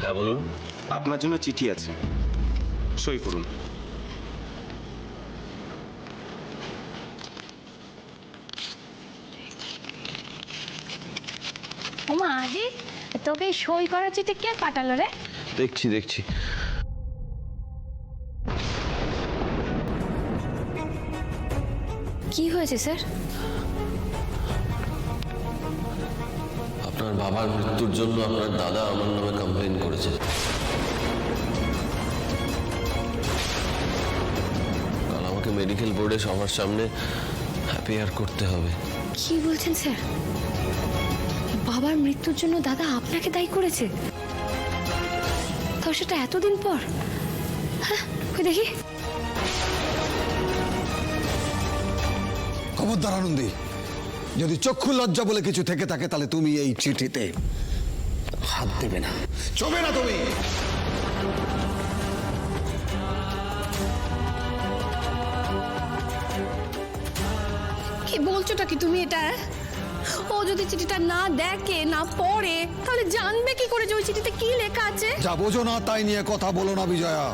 হ্যাঁ বলুন। আপনার জন্য চিঠি আছে, সই করুন। ওমা আজি, তোকে এই সই করার চিঠি কে পাঠালো রে? দেখছি। কি হয়েছে স্যার? আপনার বাবার মৃত্যুর জন্য আপনার দাদা আমার নামে কমপ্লেন করেছে। কাল আমাকে মেডিকেল বোর্ডে সবার সামনে হ্যাপিয়ার করতে হবে। কি বলছেন স্যার? বাবার মৃত্যুর জন্য দাদা আপনাকে দায়ী করেছে? তাও সেটা এতদিন পর? হ্যাঁ, ওই দেখি। খবরদার আনন্দী, যদি চক্ষু লজ্জা বলে কিছু থেকে থাকে তাহলে তুমি এই চিঠিতে হাত দেবে না, চবে না তুমি। কি বলছোটা কি তুমি এটা? ও যদি চিঠিটা না দেখে, না পড়ে, তাহলে জানবে কি করে যে ওই চিঠিতে কি লেখা আছে? যা বোঝো না তাই নিয়ে কথা বলো না বিজয়া।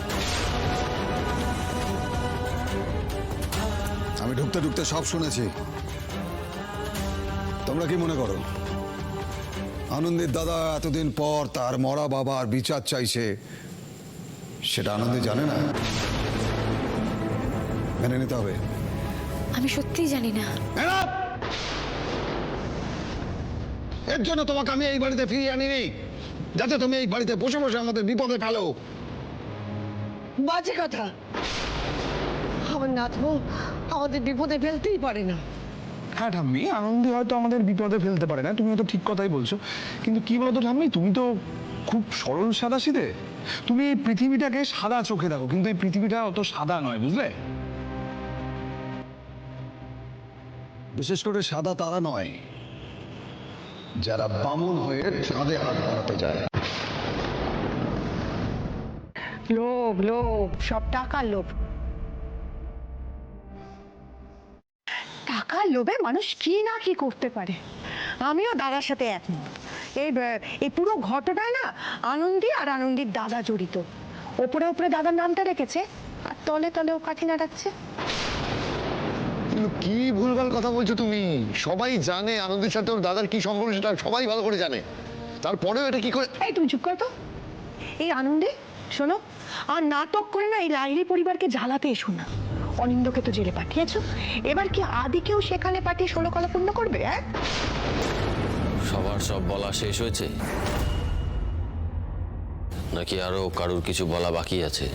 আমি ঢুকতে ঢুকতে সব শুনেছি। তোমরা কি মনে করো আনন্দের দাদা এতদিন পর তার মরা বাবার বিচার চাইছে, সেটা আনন্দে জানে না? মেনে নিতে হবে। আমি সত্যিই জানি না। এর জন্য তোমাকে আমি এই বাড়িতে ফিরিয়ে আনিনি, যাতে তুমি এই বাড়িতে বসে বসে আমাদের বিপদে ফেলো। বাজে কথা। আমার নাতবো আমাদের বিপদে ফেলতেই পারে না। হ্যাঁ ঠাম্মি, আনন্দে হয়তো আমাদের বিপদে ফেলতে পারে না, তুমি হয়তো ঠিক কথাই বলছো। কিন্তু কি বলতো ঠাম্মি, তুমি তো খুব সরল সাদাসিধে। তুমি এই পৃথিবীটাকে সাদা চোখে দেখো, কিন্তু এই পৃথিবীটা অত সাদা নয়, বুঝলে? বিশেষ করে সাদা তারা নয় যারা বামুন হয়ে চাঁদে হাত বাড়াতে যায়। লোভ লোভ, সব টাকার লোভ। টাকার লোভে মানুষ কি না কি করতে পারে। আমিও দাদার সাথে একমত। এই পুরো ঘটনায় না আনন্দী আর আনন্দীর দাদা জড়িত। ওপরে ওপরে দাদার নামটা রেখেছে, আর তলে তলে ও কাঠি নাড়াচ্ছে। কি ভুলভাল কথা বলছো তুমি? সবাই জানে আনন্দের সাথে ওর দাদার কি সম্পর্ক, সেটা সবাই ভালো করে জানে। তারপরেও এটা কি করে? এই তুমি চুপ করো তো। এই আনন্দে শোনো, আর নাটক করে না এই লাইলি পরিবারকে জ্বালাতে এসো না। অনিন্দকে তো জেলে পাঠিয়েছো, এবার কি আদিকেও সেখানে পাঠিয়ে 16 কলা পূর্ণ করবে? হ্যাঁ, সবার সব বলা শেষ হয়েছে নাকি আরো কারুর কিছু বলা বাকি আছে?